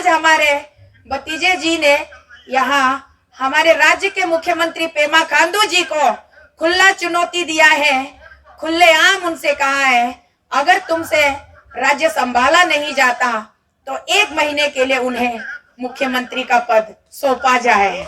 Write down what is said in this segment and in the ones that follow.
हमारे भतीजे जी ने यहाँ हमारे राज्य के मुख्यमंत्री पेमा खांडू जी को खुला चुनौती दिया है, खुलेआम उनसे कहा है अगर तुमसे राज्य संभाला नहीं जाता तो 1 महीने के लिए उन्हें मुख्यमंत्री का पद सौंपा जाए।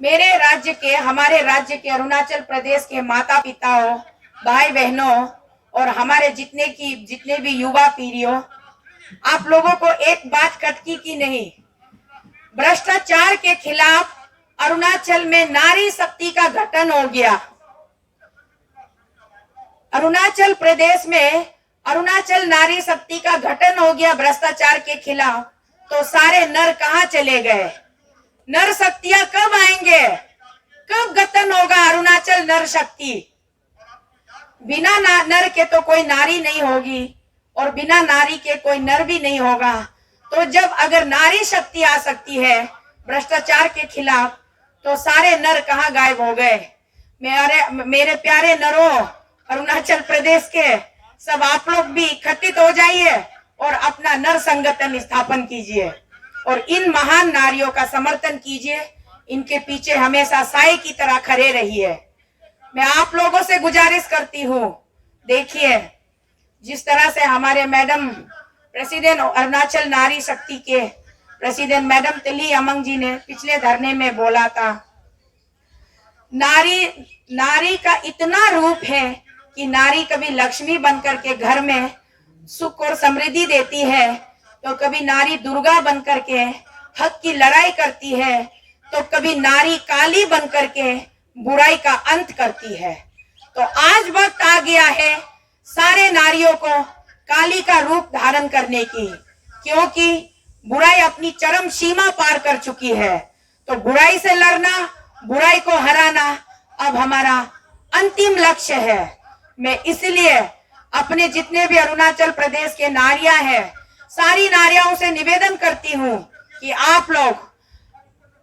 मेरे राज्य के, हमारे राज्य के अरुणाचल प्रदेश के माता पिताओं, भाई बहनों और हमारे जितने भी युवा पीढ़ियों, आप लोगों को एक बात खटकी की नहीं, भ्रष्टाचार के खिलाफ अरुणाचल में नारी शक्ति का गठन हो गया। अरुणाचल प्रदेश में अरुणाचल नारी शक्ति का गठन हो गया भ्रष्टाचार के खिलाफ, तो सारे नर कहाँ चले गए? नर शक्तियां कब आएंगे? कब गठन होगा अरुणाचल नर शक्ति? बिना नर के तो कोई नारी नहीं होगी और बिना नारी के कोई नर भी नहीं होगा। तो जब अगर नारी शक्ति आ सकती है भ्रष्टाचार के खिलाफ, तो सारे नर कहाँ गायब हो गए? मेरे प्यारे नरों, अरुणाचल प्रदेश के सब आप लोग भी इकट्ठित हो जाइए और अपना नर संगठन स्थापन कीजिए और इन महान नारियों का समर्थन कीजिए, इनके पीछे हमेशा साए की तरह खड़े रहिए। मैं आप लोगों से गुजारिश करती हूँ, देखिए जिस तरह से हमारे मैडम प्रेसिडेंट अरुणाचल नारी शक्ति के प्रेसिडेंट मैडम तिली अमंग जी ने पिछले धरने में बोला था, नारी का इतना रूप है कि नारी कभी लक्ष्मी बनकर के घर में सुख और समृद्धि देती है, तो कभी नारी दुर्गा बनकर के हक की लड़ाई करती है, तो कभी नारी काली बनकर के बुराई का अंत करती है। तो आज वक्त आ गया है सारे नारियों को काली का रूप धारण करने की, क्योंकि बुराई अपनी चरम सीमा पार कर चुकी है। तो बुराई से लड़ना, बुराई को हराना अब हमारा अंतिम लक्ष्य है। मैं इसलिए अपने जितने भी अरुणाचल प्रदेश के नारियां हैं, सारी नारियाओं से निवेदन करती हूँ कि आप लोग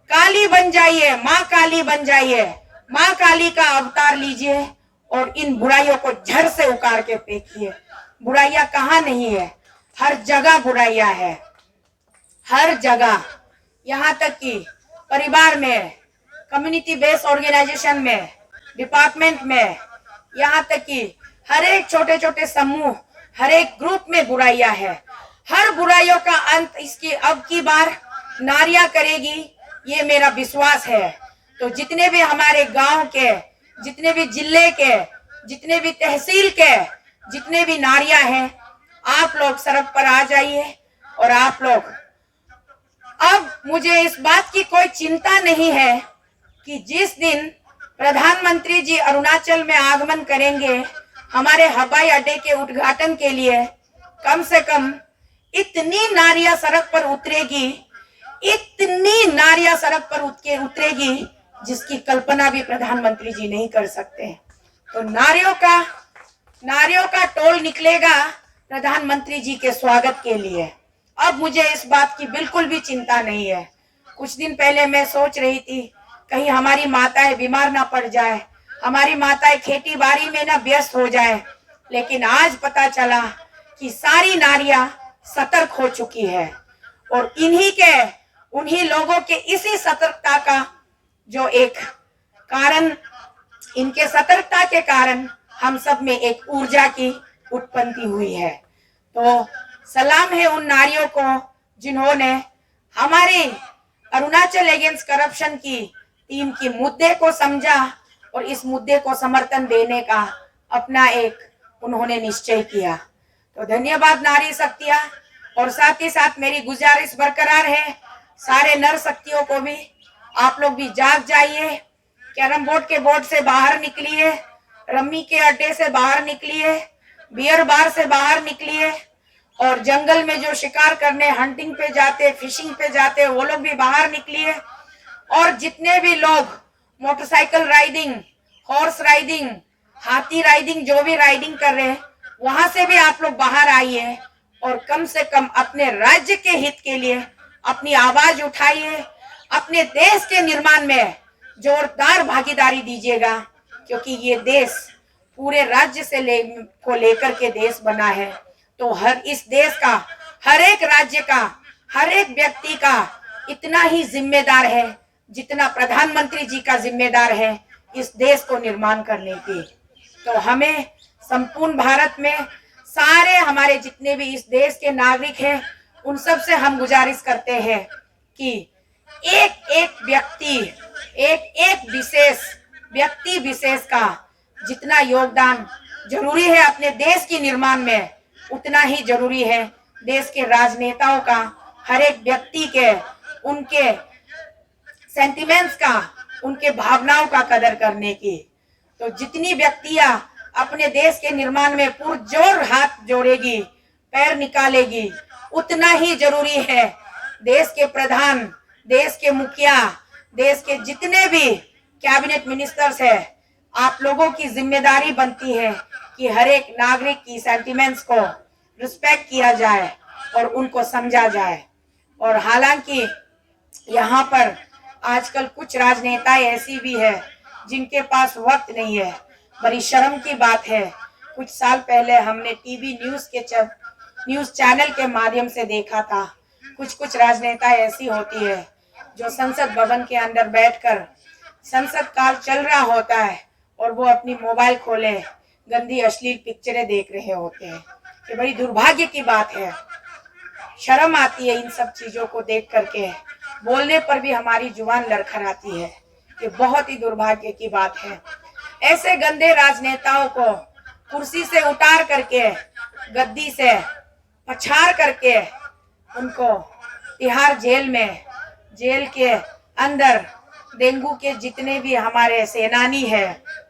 काली बन जाइए, माँ काली बन जाइए, माँ काली का अवतार लीजिए और इन बुराइयों को जड़ से उखाड़ के फेंकिए। बुराइयां कहाँ नहीं है? हर जगह बुराइयां है, हर जगह। यहाँ तक कि परिवार में, कम्युनिटी बेस्ड ऑर्गेनाइजेशन में, डिपार्टमेंट में, यहाँ तक कि हर एक छोटे छोटे समूह, हर एक ग्रुप में बुराइयां है। हर बुराइयों का अंत इसकी अब की बार नारियां करेगी, ये मेरा विश्वास है। तो जितने भी हमारे गांव के, जितने भी जिले के, जितने भी तहसील के, जितने भी नारियां हैं, आप लोग सड़क पर आ जाइए। और आप लोग, अब मुझे इस बात की कोई चिंता नहीं है कि जिस दिन प्रधानमंत्री जी अरुणाचल में आगमन करेंगे हमारे हवाई अड्डे के उद्घाटन के लिए, कम से कम इतनी नारियां सड़क पर उतरेगी, इतनी नारियां सड़क पर उतरेगी जिसकी कल्पना भी प्रधानमंत्री जी नहीं कर सकते। तो नारियों का टोल निकलेगा प्रधानमंत्री जी के स्वागत के लिए। अब मुझे इस बात की बिल्कुल भी चिंता नहीं है। कुछ दिन पहले मैं सोच रही थी कहीं हमारी माताएं बीमार ना पड़ जाए, हमारी माताएं खेती बाड़ी में ना व्यस्त हो जाए, लेकिन आज पता चला कि सारी नारियां सतर्क हो चुकी है और उन्हीं लोगों के इसी सतर्कता का जो एक कारण, इनके सतर्कता के कारण हम सब में एक ऊर्जा की उत्पत्ति हुई है। तो सलाम है उन नारियों को जिन्होंने हमारे अरुणाचल अगेंस्ट करप्शन की टीम की मुद्दे को समझा और इस मुद्दे को समर्थन देने का अपना एक उन्होंने निश्चय किया। तो धन्यवाद नारी शक्तियां। और साथ ही साथ मेरी गुजारिश बरकरार है सारे नर शक्तियों को भी, आप लोग भी जाग जाइए, कैरम बोर्ड के बोर्ड से बाहर निकलिए, रम्मी के अड्डे से बाहर निकलिए, बियर बार से बाहर निकलिए और जंगल में जो शिकार करने, हंटिंग पे जाते, फिशिंग पे जाते, वो लोग भी बाहर निकलिए। और जितने भी लोग मोटरसाइकिल राइडिंग, हॉर्स राइडिंग, हाथी राइडिंग, जो भी राइडिंग कर रहे हैं, वहां से भी आप लोग बाहर आइए और कम से कम अपने राज्य के हित के लिए अपनी आवाज उठाइए, अपने देश के निर्माण में जोरदार भागीदारी दीजिएगा, क्योंकि ये देश पूरे राज्य से को लेकर के देश बना है। तो इस देश का हर एक राज्य का हर एक व्यक्ति का इतना ही जिम्मेदार है जितना प्रधानमंत्री जी का जिम्मेदार है इस देश को निर्माण करने की। तो हमें संपूर्ण भारत में सारे हमारे जितने भी इस देश के नागरिक हैं उन सब से हम गुजारिश करते हैं कि एक एक व्यक्ति एक व्यक्ति विशेष का जितना योगदान जरूरी है अपने देश के निर्माण में उतना ही जरूरी है देश के राजनेताओं का, हर एक व्यक्ति के उनके सेंटिमेंट्स का, उनके भावनाओं का कदर करने की। तो जितनी व्यक्तियां अपने देश के निर्माण में पुरजोर हाथ जोड़ेगी, पैर निकालेगी, उतना ही जरूरी है देश के प्रधान, देश के मुखिया, देश के जितने भी कैबिनेट मिनिस्टर्स है, आप लोगों की जिम्मेदारी बनती है कि हर एक नागरिक की सेंटिमेंट्स को रिस्पेक्ट किया जाए और उनको समझा जाए। और हालांकि यहाँ पर आजकल कुछ राजनेता ऐसी भी है जिनके पास वक्त नहीं है। बड़ी शर्म की बात है, कुछ साल पहले हमने टीवी न्यूज चैनल के माध्यम से देखा था, कुछ राजनेता ऐसी होती है जो संसद भवन के अंदर बैठकर संसद काल चल रहा होता है और वो अपनी मोबाइल खोले गंदी अश्लील पिक्चरें देख रहे होते हैं। ये बड़ी दुर्भाग्य की बात है, शर्म आती है इन सब चीजों को देख करके, बोलने पर भी हमारी जुबान लड़खड़ाती है। ये बहुत ही दुर्भाग्य की बात है। ऐसे गंदे राजनेताओं को कुर्सी से उतार करके, गद्दी से पछाड़ करके उनको तिहाड़ जेल के अंदर डेंगू के जितने भी हमारे सेनानी है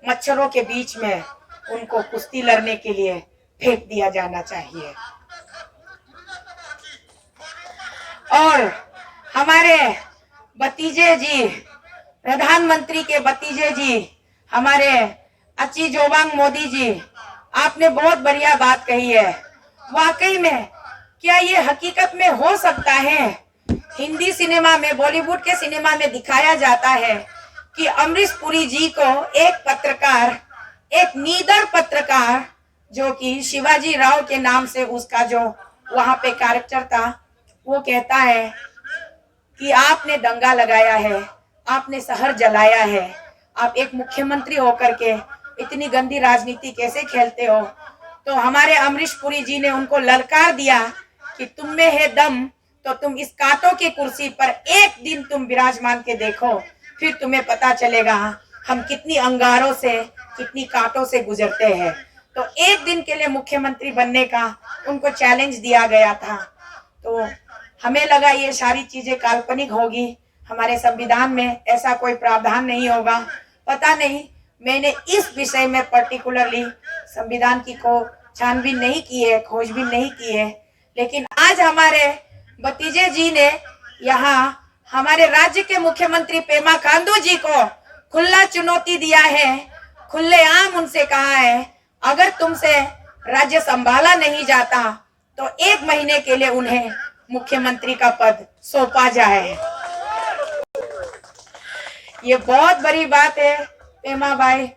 मच्छरों के बीच में उनको कुश्ती लड़ने के लिए फेंक दिया जाना चाहिए। और हमारे भतीजे जी, प्रधानमंत्री के भतीजे जी, हमारे अची जोबांग मोदी जी, आपने बहुत बढ़िया बात कही है। वाकई में क्या ये हकीकत में हो सकता है? हिंदी सिनेमा में, बॉलीवुड के सिनेमा में दिखाया जाता है कि अमरीश पुरी जी को एक पत्रकार, एक नीदर पत्रकार जो कि शिवाजी राव के नाम से उसका जो वहां पे कैरेक्टर था, वो कहता है कि आपने दंगा लगाया है, आपने शहर जलाया है, आप एक मुख्यमंत्री होकर के इतनी गंदी राजनीति कैसे खेलते हो? तो हमारे अमरीश पुरी जी ने उनको ललकार दिया कि तुम में है दम तो तुम इस कांटों की कुर्सी पर एक दिन तुम विराजमान के देखो, फिर तुम्हें पता चलेगा हम कितनी अंगारों से, कितनी कांटों से गुजरते हैं। तो एक दिन के लिए मुख्यमंत्री बनने का उनको चैलेंज दिया गया था। तो हमें लगा ये सारी चीजें काल्पनिक होगी, हमारे संविधान में ऐसा कोई प्रावधान नहीं होगा। पता नहीं, मैंने इस विषय में पर्टिकुलरली संविधान की को छानबीन नहीं की है, खोजबीन नहीं की है, लेकिन आज हमारे भतीजे जी ने यहाँ हमारे राज्य के मुख्यमंत्री पेमा खांडू जी को खुला चुनौती दिया है, खुलेआम उनसे कहा है अगर तुमसे राज्य संभाला नहीं जाता तो 1 महीने के लिए उन्हें मुख्यमंत्री का पद सौंपा जाए। ये बहुत बड़ी बात है पेमा भाई,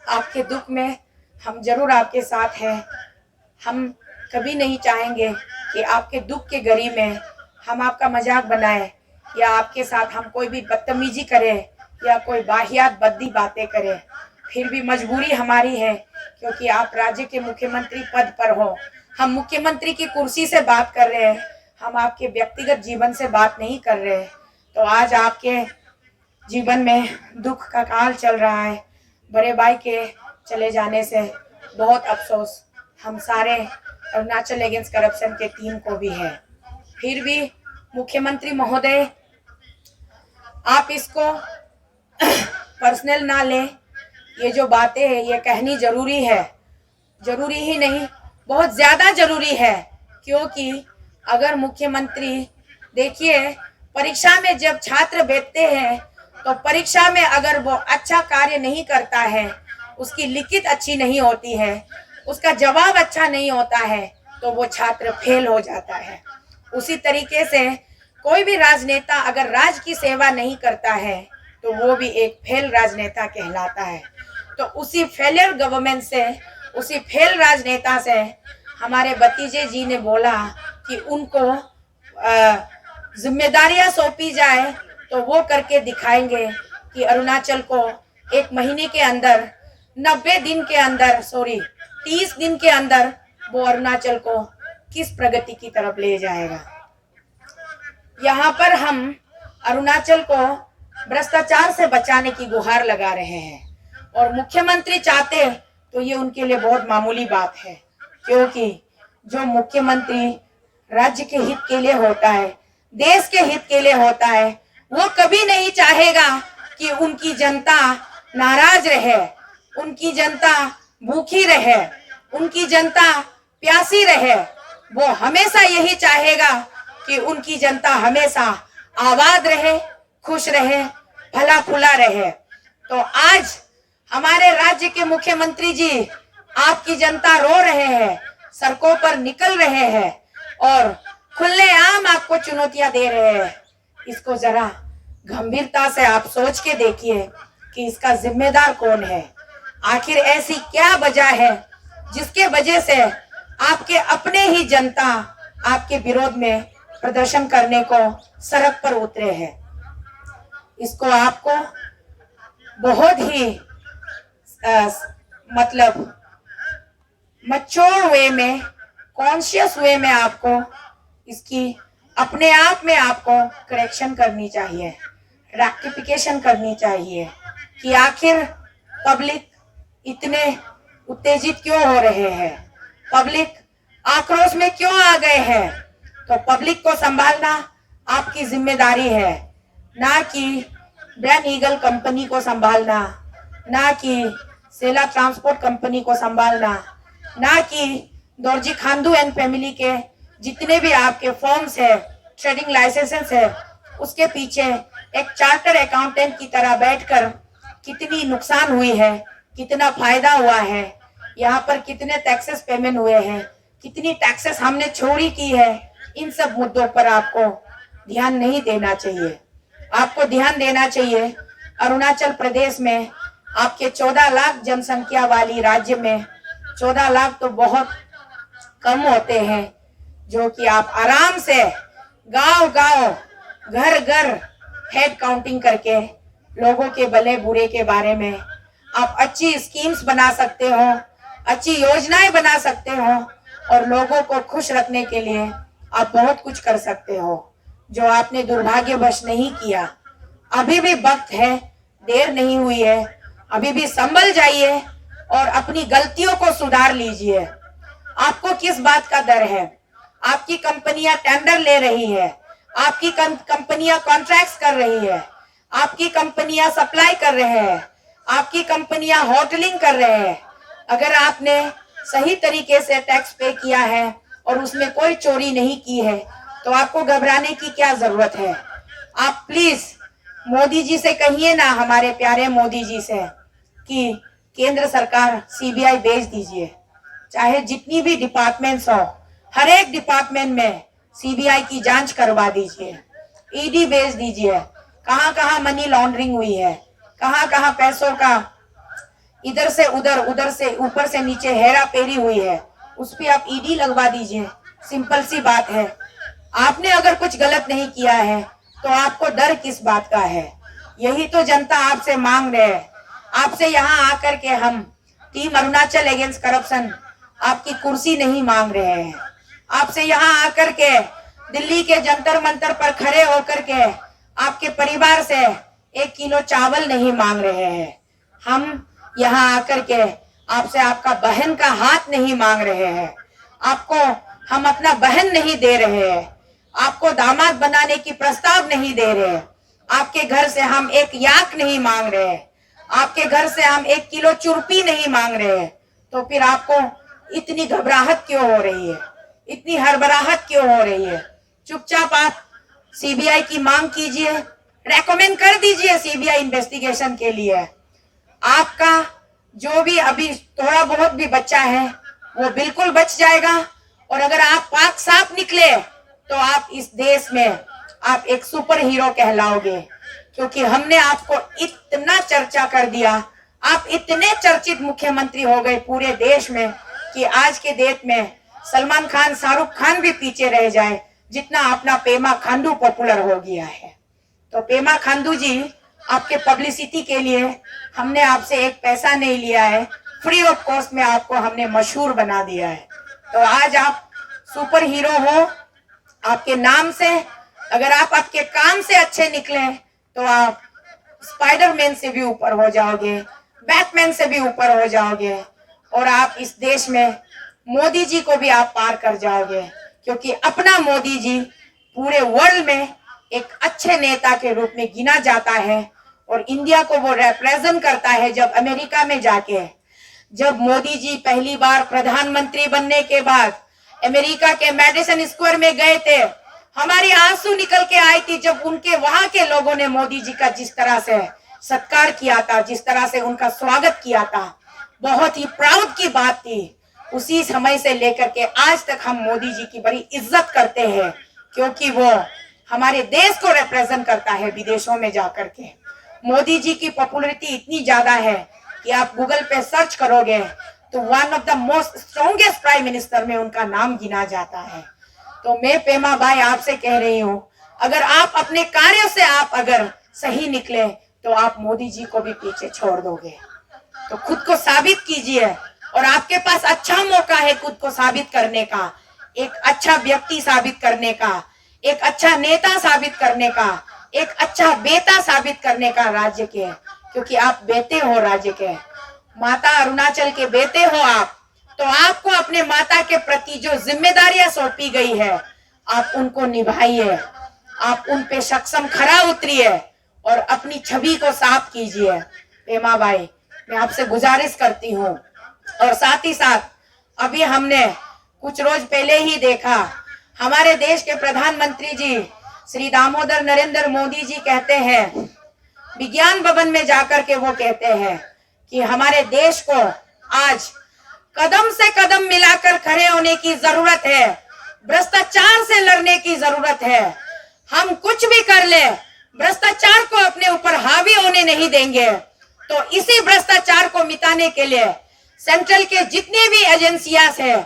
आपके दुख में हम जरूर आपके साथ हैं। हम कभी नहीं चाहेंगे कि आपके दुख के घड़ी में हम आपका मजाक बनाए या आपके साथ हम कोई भी बदतमीजी करें या कोई बाहियात बद्दी बातें करें। फिर भी मजबूरी हमारी है क्योंकि आप राज्य के मुख्यमंत्री पद पर हो। हम मुख्यमंत्री की कुर्सी से बात कर रहे हैं, हम आपके व्यक्तिगत जीवन से बात नहीं कर रहे हैं। तो आज आपके जीवन में दुख का काल चल रहा है। बड़े भाई के चले जाने से बहुत अफसोस हम सारे अरुणाचल अगेंस्ट करप्शन के टीम को भी है। फिर भी मुख्यमंत्री महोदय, आप इसको पर्सनल ना लें, ये जो बातें हैं ये कहनी जरूरी है, जरूरी ही नहीं बहुत ज्यादा जरूरी है। क्योंकि अगर मुख्यमंत्री, देखिए परीक्षा में जब छात्र बैठते हैं तो परीक्षा में अगर वो अच्छा कार्य नहीं करता है, उसकी लिखित अच्छी नहीं होती है, उसका जवाब अच्छा नहीं होता है, तो वो छात्र फेल हो जाता है। उसी तरीके से कोई भी राजनेता अगर राज्य की सेवा नहीं करता है तो वो भी एक फेल राजनेता कहलाता है। तो उसी फेलियर गवर्नमेंट से, उसी फेल राजनेता से हमारे भतीजे जी ने बोला कि उनको जिम्मेदारियां सौंपी जाए, तो वो करके दिखाएंगे कि अरुणाचल को एक महीने के अंदर, 90 दिन के अंदर, 30 दिन के अंदर वो अरुणाचल को किस प्रगति की तरफ ले जाएगा। यहाँ पर हम अरुणाचल को भ्रष्टाचार से बचाने की गुहार लगा रहे हैं, और मुख्यमंत्री चाहते तो ये उनके लिए बहुत मामूली बात है, क्योंकि जो मुख्यमंत्री राज्य के हित के लिए होता है, देश के हित के लिए होता है, वो कभी नहीं चाहेगा कि उनकी जनता नाराज रहे, उनकी जनता भूखी रहे, उनकी जनता प्यासी रहे। वो हमेशा यही चाहेगा कि उनकी जनता हमेशा आबाद रहे, खुश रहे, भला फूला रहे। तो आज हमारे राज्य के मुख्यमंत्री जी, आपकी जनता रो रहे हैं, सड़कों पर निकल रहे हैं और खुलेआम आपको चुनौतियां दे रहे हैं। इसको जरा गंभीरता से आप सोच के देखिए कि इसका जिम्मेदार कौन है। आखिर ऐसी क्या वजह है जिसके वजह से आपके अपने ही जनता आपके विरोध में प्रदर्शन करने को सड़क पर उतरे हैं। इसको आपको बहुत ही मैच्योर वे में, कॉन्शियस वे में आपको इसकी अपने आप में आपको करेक्शन करनी चाहिए, रेक्टिफिकेशन करनी चाहिए कि आखिर पब्लिक इतने उत्तेजित क्यों हो रहे हैं, पब्लिक आक्रोश में क्यों आ गए हैं। तो पब्लिक को संभालना आपकी जिम्मेदारी है, ना कि ब्रैंड ईगल कंपनी को संभालना, ना कि सेला ट्रांसपोर्ट कंपनी को संभालना, ना कि दोरजी खांडू एंड फैमिली के जितने भी आपके फॉर्म्स है, ट्रेडिंग लाइसेंसेस है, उसके पीछे एक चार्टर अकाउंटेंट की तरह बैठकर कितनी नुकसान हुई है, कितना फायदा हुआ है, यहाँ पर कितने टैक्सेस पेमेंट हुए हैं, कितनी टैक्सेस हमने चोरी की है, इन सब मुद्दों पर आपको ध्यान नहीं देना चाहिए। आपको ध्यान देना चाहिए अरुणाचल प्रदेश में, आपके 14 लाख जनसंख्या वाली राज्य में 14 लाख तो बहुत कम होते हैं, जो कि आप आराम से गांव-गांव, घर-घर हेड काउंटिंग करके लोगों के भले बुरे के बारे में आप अच्छी स्कीम्स बना सकते हो, अच्छी योजनाएं बना सकते हो, और लोगों को खुश रखने के लिए आप बहुत कुछ कर सकते हो, जो आपने दुर्भाग्यवश नहीं किया। अभी भी वक्त है, देर नहीं हुई है, अभी भी संभल जाइए और अपनी गलतियों को सुधार लीजिए। आपको किस बात का डर है? आपकी कंपनियां टेंडर ले रही है, आपकी कंपनियां कॉन्ट्रैक्ट्स कर रही है, आपकी कंपनियां सप्लाई कर रहे हैं, आपकी कंपनियां होटलिंग कर रहे हैं। अगर आपने सही तरीके से टैक्स पे किया है और उसमें कोई चोरी नहीं की है, तो आपको घबराने की क्या जरूरत है। आप प्लीज मोदी जी से कहिए ना, हमारे प्यारे मोदी जी से, कि केंद्र सरकार सीबीआई भेज दीजिए, चाहे जितनी भी डिपार्टमेंट्स हो, हर एक डिपार्टमेंट में सीबीआई की जांच करवा दीजिए, ईडी भेज दीजिए। कहां कहां मनी लॉन्ड्रिंग हुई है, कहां कहां पैसों का इधर से उधर, उधर से ऊपर से नीचे हेरा फेरी हुई है, उस पर आप ईडी लगवा दीजिए। सिंपल सी बात है। आपने अगर कुछ गलत नहीं किया है तो आपको डर किस बात का है? यही तो जनता आपसे मांग रहे हैं। आपसे यहाँ आकर के हम टीम अरुणाचल अगेंस्ट करप्शन आपकी कुर्सी नहीं मांग रहे हैं। आपसे यहाँ आकर के दिल्ली के जंतर मंतर पर खड़े होकर के आपके परिवार से 1 किलो चावल नहीं मांग रहे हैं। हम यहाँ आकर के आपसे आपका बहन का हाथ नहीं मांग रहे हैं। आपको हम अपना बहन नहीं दे रहे हैं, आपको दामाद बनाने की प्रस्ताव नहीं दे रहे हैं। आपके घर से हम 1 याक नहीं मांग रहे हैं, आपके घर से हम 1 किलो चुरपी नहीं मांग रहे हैं। तो फिर आपको इतनी घबराहट क्यों हो रही है, इतनी हड़बड़ाहट क्यों हो रही है? चुपचाप आप सीबीआई की मांग कीजिए, रेकमेंड कर दीजिए सीबीआई इन्वेस्टिगेशन के लिए। आपका जो भी अभी थोड़ा बहुत भी बच्चा है वो बिल्कुल बच जाएगा, और अगर आप पाक साफ निकले तो आप इस देश में आप एक सुपर हीरो कहलाओगे, क्योंकि हमने आपको इतना चर्चा कर दिया, आप इतने चर्चित मुख्यमंत्री हो गए पूरे देश में कि आज के डेट में सलमान खान, शाहरुख खान भी पीछे रह जाए, जितना अपना पेमा खांडू पॉपुलर हो गया है। तो पेमा खांडू जी, आपके पब्लिसिटी के लिए हमने आपसे एक पैसा नहीं लिया है, फ्री ऑफ कॉस्ट में आपको हमने मशहूर बना दिया है। तो आज आप सुपर हीरो हो आपके नाम से। अगर आप आपके काम से अच्छे निकले तो आप स्पाइडरमैन से भी ऊपर हो जाओगे, बैटमैन से भी ऊपर हो जाओगे, और आप इस देश में मोदी जी को भी आप पार कर जाओगे, क्योंकि अपना मोदी जी पूरे वर्ल्ड में एक अच्छे नेता के रूप में गिना जाता है और इंडिया को वो रिप्रेजेंट करता है। जब अमेरिका में जाके जब मोदी जी पहली बार प्रधानमंत्री बनने के बाद अमेरिका के मैडिसन स्क्वायर में गए थे, हमारी आंसू निकल के आई थी जब उनके वहां के लोगों ने मोदी जी का जिस तरह से सत्कार किया था, जिस तरह से उनका स्वागत किया था, बहुत ही प्राउड की बात थी। उसी समय से लेकर के आज तक हम मोदी जी की बड़ी इज्जत करते हैं, क्योंकि वो हमारे देश को रिप्रेजेंट करता है विदेशों में जाकर के। मोदी जी की पॉपुलैरिटी इतनी ज्यादा है कि आप गूगल पे सर्च करोगे तो one of the most strongest prime minister में उनका नाम गिना जाता है। तो मैं पेमा भाई आपसे कह रही हूँ, अगर आप अपने कार्यों से आप अगर सही निकले तो आप मोदी जी को भी पीछे छोड़ दोगे। तो खुद को साबित कीजिए, और आपके पास अच्छा मौका है खुद को साबित करने का, एक अच्छा व्यक्ति साबित करने का, एक अच्छा नेता साबित करने का, एक अच्छा बेटा साबित करने का राज्य के, क्योंकि आप बेटे हो राज्य के, माता अरुणाचल के बेटे हो आप। तो आपको अपने माता के प्रति जो जिम्मेदारियां सौंपी गई है आप उनको निभाइए, आप उन पे सक्षम खरा उतरिए और अपनी छवि को साफ कीजिए। पेमा भाई, मैं आपसे गुजारिश करती हूँ। और साथ ही साथ अभी हमने कुछ रोज पहले ही देखा, हमारे देश के प्रधानमंत्री जी श्री दामोदर नरेंद्र मोदी जी कहते हैं, विज्ञान भवन में जाकर के वो कहते हैं कि हमारे देश को आज कदम से कदम मिलाकर खड़े होने की जरूरत है, भ्रष्टाचार से लड़ने की जरूरत है। हम कुछ भी कर ले, भ्रष्टाचार को अपने ऊपर हावी होने नहीं देंगे। तो इसी भ्रष्टाचार को मिटाने के लिए सेंट्रल के जितने भी एजेंसियां है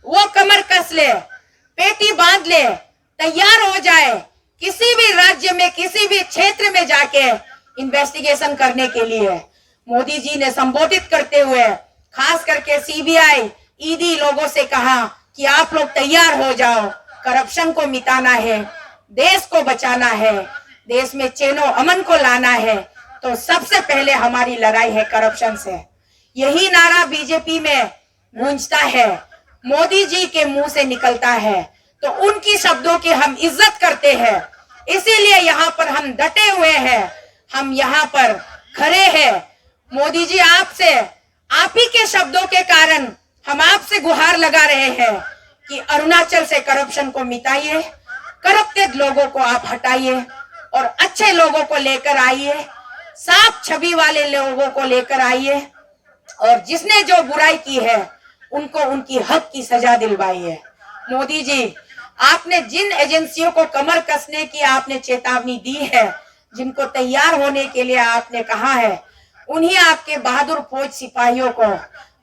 वो कमर कस ले, पेटी बांध ले, तैयार हो जाए किसी भी राज्य में किसी भी क्षेत्र में जाके इन्वेस्टिगेशन करने के लिए। मोदी जी ने संबोधित करते हुए खास करके सीबीआई, ईडी लोगों से कहा कि आप लोग तैयार हो जाओ, करप्शन को मिटाना है, देश को बचाना है, देश में चैनो अमन को लाना है। तो सबसे पहले हमारी लड़ाई है करप्शन से। यही नारा बीजेपी में गूंजता है, मोदी जी के मुंह से निकलता है, तो उनकी शब्दों की हम इज्जत करते हैं। इसीलिए यहाँ पर हम डटे हुए हैं, हम यहाँ पर खड़े हैं। मोदी जी, आपसे, आप ही के शब्दों के कारण हम आपसे गुहार लगा रहे हैं कि अरुणाचल से करप्शन को मिटाइए, करप्टेड लोगों को आप हटाइए और अच्छे लोगों को लेकर आइए, साफ छवि वाले लोगों को लेकर आइए, और जिसने जो बुराई की है उनको उनकी हक की सजा दिलवाइए। मोदी जी, आपने जिन एजेंसियों को कमर कसने की आपने चेतावनी दी है, जिनको तैयार होने के लिए आपने कहा है, उन्हीं आपके बहादुर फौज सिपाहियों को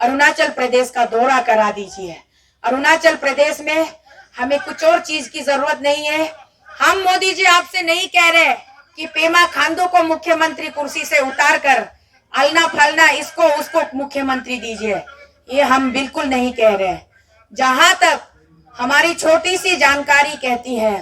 अरुणाचल प्रदेश का दौरा करा दीजिए। अरुणाचल प्रदेश में हमें कुछ और चीज की जरूरत नहीं है। हम मोदी जी आपसे नहीं कह रहे कि पेमा खांडू को मुख्यमंत्री कुर्सी से उतार कर अलना फलना इसको उसको मुख्यमंत्री दीजिए, ये हम बिल्कुल नहीं कह रहे। जहां तक हमारी छोटी सी जानकारी कहती है,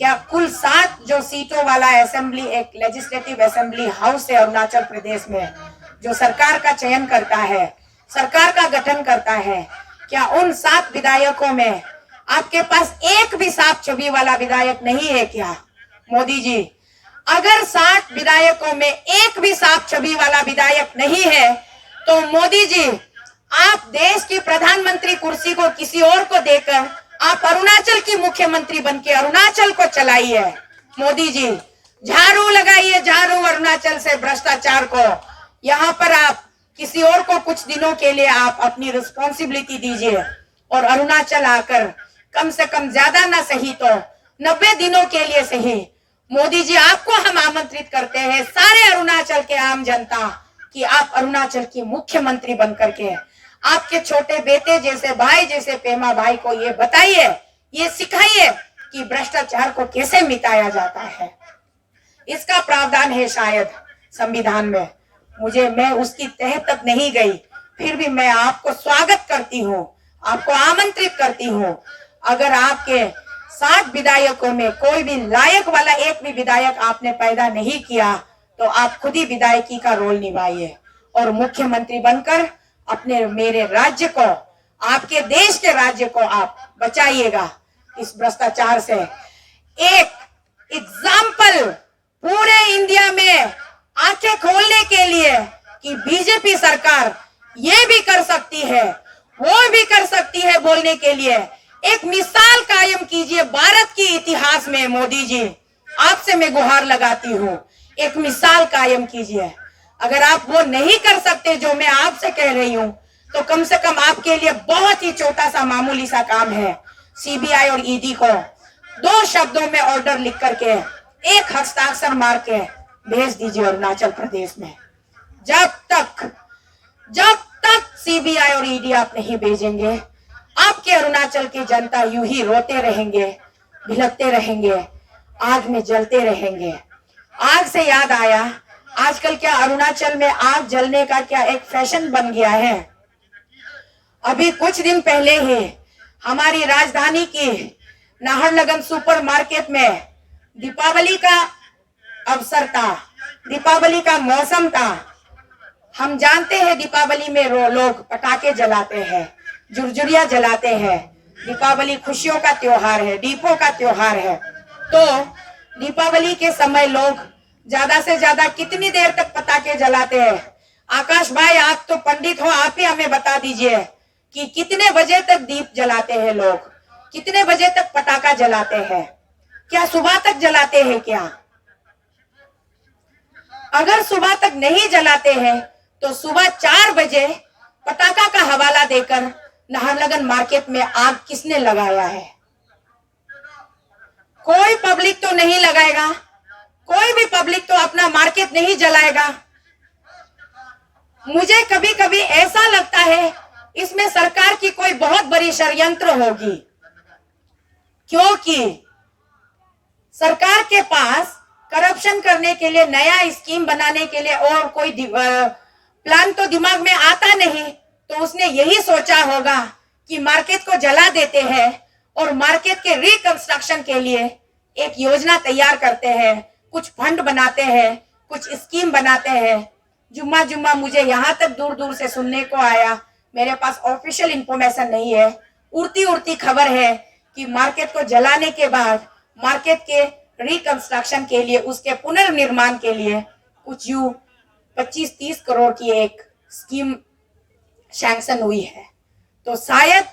क्या कुल 7 जो सीटों वाला असेंबली, एक लेजिस्लेटिव असेंबली हाउस है अरुणाचल प्रदेश में, जो सरकार का चयन करता है, सरकार का गठन करता है, क्या उन 7 विधायकों में आपके पास एक भी साफ छवि वाला विधायक नहीं है क्या? मोदी जी, अगर 60 विधायकों में एक भी साफ छवि वाला विधायक नहीं है तो मोदी जी, आप देश की प्रधानमंत्री कुर्सी को किसी और को देकर आप अरुणाचल की मुख्यमंत्री बनके अरुणाचल को चलाइए। मोदी जी, झाड़ू लगाइए, झाड़ू अरुणाचल से भ्रष्टाचार को। यहाँ पर आप किसी और को कुछ दिनों के लिए आप अपनी रिस्पॉन्सिबिलिटी दीजिए और अरुणाचल आकर कम से कम ज्यादा ना सही तो 90 दिनों के लिए सही। मोदी जी, आपको हम आमंत्रित करते हैं, सारे अरुणाचल के आम जनता कि आप अरुणाचल की मुख्यमंत्री बनकर के आपके छोटे बेटे जैसे भाई जैसे पेमा भाई को ये बताइए, ये सिखाइए कि भ्रष्टाचार को कैसे मिटाया जाता है। इसका प्रावधान है शायद संविधान में, मैं उसकी तह तक नहीं गई, फिर भी मैं आपको स्वागत करती हूँ, आपको आमंत्रित करती हूँ। अगर आपके 7 विधायकों में कोई भी लायक वाला एक भी विधायक आपने पैदा नहीं किया तो आप खुद ही विधायकी का रोल निभाइए और मुख्यमंत्री बनकर अपने मेरे राज्य को, आपके देश के राज्य को आप बचाइएगा इस भ्रष्टाचार से। एक एग्जाम्पल पूरे इंडिया में आंखें खोलने के लिए कि बीजेपी सरकार ये भी कर सकती है, वो भी कर सकती है बोलने के लिए एक मिसाल कायम कीजिए भारत के इतिहास में। मोदी जी, आपसे मैं गुहार लगाती हूँ, एक मिसाल कायम कीजिए। अगर आप वो नहीं कर सकते जो मैं आपसे कह रही हूँ तो कम से कम आपके लिए बहुत ही छोटा सा मामूली सा काम है, सीबीआई और ईडी को 2 शब्दों में ऑर्डर लिख करके एक हस्ताक्षर मार के भेज दीजिए अरुणाचल प्रदेश में। जब तक सीबीआई और ईडी आप नहीं भेजेंगे, आपके अरुणाचल की जनता यूं ही रोते रहेंगे, भिलकते रहेंगे, आग में जलते रहेंगे। आग से याद आया, आजकल क्या अरुणाचल में आग जलने का क्या एक फैशन बन गया है। अभी कुछ दिन पहले ही हमारी राजधानी की नाहरलगुन सुपरमार्केट में दीपावली का अवसर था, दीपावली का मौसम था। हम जानते हैं दीपावली में लोग पटाखे जलाते हैं, जुरजुरिया जलाते हैं। दीपावली खुशियों का त्योहार है, दीपों का त्योहार है। तो दीपावली के समय लोग ज्यादा से ज्यादा कितनी देर तक पटाखे जलाते हैं? आकाश भाई, आप तो पंडित हो, आप ही हमें बता दीजिए कि कितने बजे तक दीप जलाते हैं लोग, कितने बजे तक पटाखा जलाते हैं? क्या सुबह तक जलाते हैं क्या? अगर सुबह तक नहीं जलाते हैं तो सुबह 4 बजे पटाखा का हवाला देकर नाहरलगुन मार्केट में आग किसने लगाया है? कोई पब्लिक तो नहीं लगाएगा, कोई भी पब्लिक तो अपना मार्केट नहीं जलाएगा। मुझे कभी कभी ऐसा लगता है इसमें सरकार की कोई बहुत बड़ी षड्यंत्र होगी, क्योंकि सरकार के पास करप्शन करने के लिए, नया स्कीम बनाने के लिए और कोई प्लान तो दिमाग में आता नहीं। तो उसने यही सोचा होगा कि मार्केट को जला देते हैं और मार्केट के रिकंस्ट्रक्शन के लिए एक योजना तैयार करते हैं, कुछ फंड बनाते हैं, कुछ स्कीम बनाते हैं। जुम्मा मुझे यहाँ तक दूर दूर से सुनने को आया, मेरे पास ऑफिशियल इंफॉर्मेशन नहीं है, उड़ती खबर है कि मार्केट को जलाने के बाद मार्केट के रिकंस्ट्रक्शन के लिए, उसके पुनर्निर्माण के लिए कुछ 25-30 करोड़ की एक स्कीम सैंक्शन हुई है। तो शायद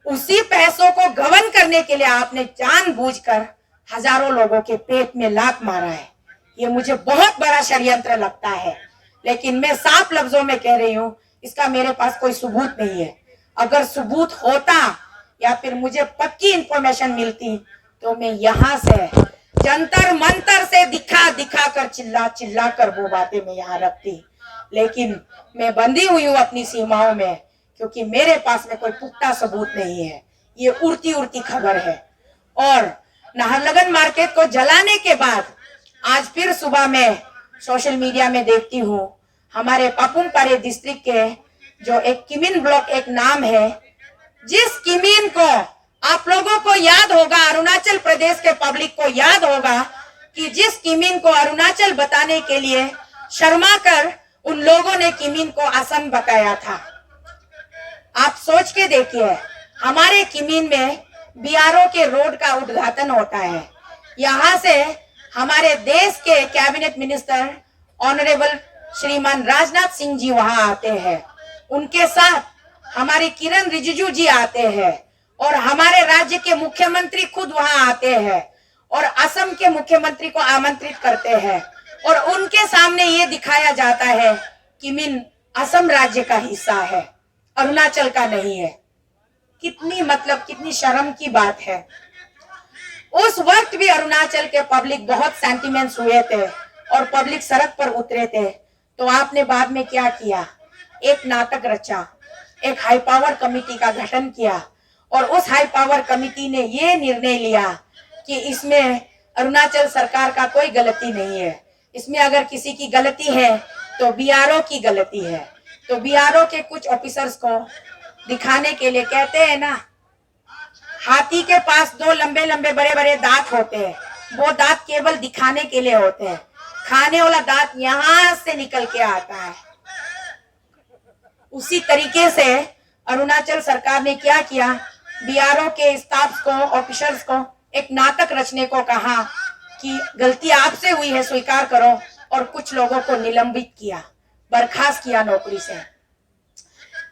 उसी पैसों को गबन करने के लिए आपने जानबूझकर हजारों लोगों के पेट में लात मारा है। ये मुझे बहुत बड़ा षड्यंत्र लगता है, लेकिन मैं साफ लफ्जों में कह रही हूँ, इसका मेरे पास कोई सबूत नहीं है। अगर सबूत होता या फिर मुझे पक्की इंफॉर्मेशन मिलती तो मैं यहाँ से जंतर मंतर से दिखा कर चिल्ला कर वो बातें मैं यहाँ रखती। लेकिन मैं बंधी हुई हूँ अपनी सीमाओं में, क्योंकि मेरे पास में कोई पुख्ता सबूत नहीं है। ये उड़ती खबर है। और नाहरलगुन मार्केट को जलाने के बाद आज फिर सुबह में सोशल मीडिया में देखती हूँ, हमारे पापुम पारे डिस्ट्रिक्ट के जो एक किमिन ब्लॉक एक नाम है, जिस किमिन को आप लोगों को याद होगा, अरुणाचल प्रदेश के पब्लिक को याद होगा कि जिस किमिन को अरुणाचल बताने के लिए शर्मा कर उन लोगों ने किमिन को असम बताया था। आप सोच के देखिए, हमारे किमिन में बीआरओ के रोड का उद्घाटन होता है। यहाँ से हमारे देश के कैबिनेट मिनिस्टर ऑनरेबल श्रीमान राजनाथ सिंह जी वहां आते हैं, उनके साथ हमारे किरण रिजिजू जी आते हैं और हमारे राज्य के मुख्यमंत्री खुद वहां आते हैं और असम के मुख्यमंत्री को आमंत्रित करते हैं और उनके सामने ये दिखाया जाता है कि किमिन असम राज्य का हिस्सा है, अरुणाचल का नहीं है। कितनी शर्म की बात है। उस वक्त भी अरुणाचल के पब्लिक बहुत सेंटिमेंट्स हुए थे और पब्लिक सड़क पर उतरे थे। तो आपने बाद में क्या किया, एक नाटक रचा, एक हाई पावर कमेटी का गठन किया और उस हाई पावर कमेटी ने ये निर्णय लिया कि इसमें अरुणाचल सरकार का कोई गलती नहीं है, इसमें अगर किसी की गलती है तो बीआरओ की गलती है। तो बीआरओ के कुछ ऑफिसर्स को दिखाने के लिए, कहते हैं ना हाथी के पास दो लंबे लंबे बड़े बड़े दांत होते हैं, वो दांत केवल दिखाने के लिए होते हैं, खाने वाला दांत यहां से निकल के आता है। उसी तरीके से अरुणाचल सरकार ने क्या किया, बीआरओ के स्टाफ को, ऑफिसर्स को एक नाटक रचने को कहा कि गलती आपसे हुई है, स्वीकार करो, और कुछ लोगों को निलंबित किया, बर्खास्त किया नौकरी से।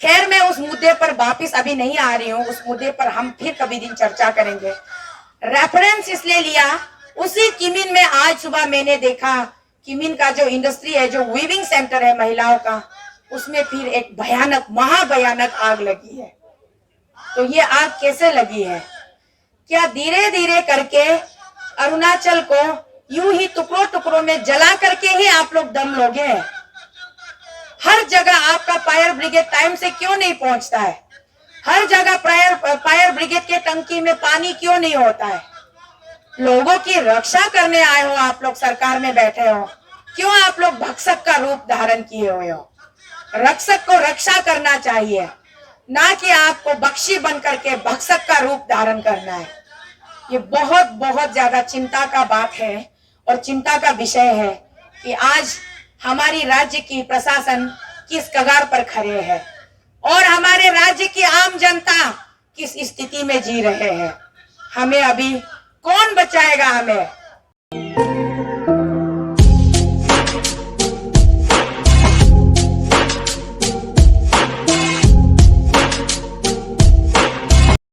खैर मैं उस मुद्दे पर वापिस अभी नहीं आ रही हूँ, उस मुद्दे पर हम फिर कभी दिन चर्चा करेंगे। रेफरेंस इसलिए लिया, उसी किमिन में आज सुबह मैंने देखा, किमिन का जो इंडस्ट्री है, जो वीविंग सेंटर है महिलाओं का, उसमें फिर एक भयानक, महाभयानक आग लगी है। तो ये आग कैसे लगी है, क्या धीरे धीरे करके अरुणाचल को यूं ही टुकड़ों टुकड़ों में जला करके ही आप लोग दम लोगे? हर जगह आपका फायर ब्रिगेड टाइम से क्यों नहीं पहुंचता है? हर जगह फायर ब्रिगेड के टंकी में पानी क्यों नहीं होता है? लोगों की रक्षा करने आए हो आप लोग, सरकार में बैठे हो, क्यों आप लोग भक्षक का रूप धारण किए हुए हो? रक्षक को रक्षा करना चाहिए, ना कि आपको बख्शी बन करके भक्षक का रूप धारण करना है। ये बहुत बहुत ज्यादा चिंता का बात है और चिंता का विषय है कि आज हमारी राज्य की प्रशासन किस कगार पर खड़े है और हमारे राज्य की आम जनता किस स्थिति में जी रहे हैं। हमें अभी कौन बचाएगा? हमें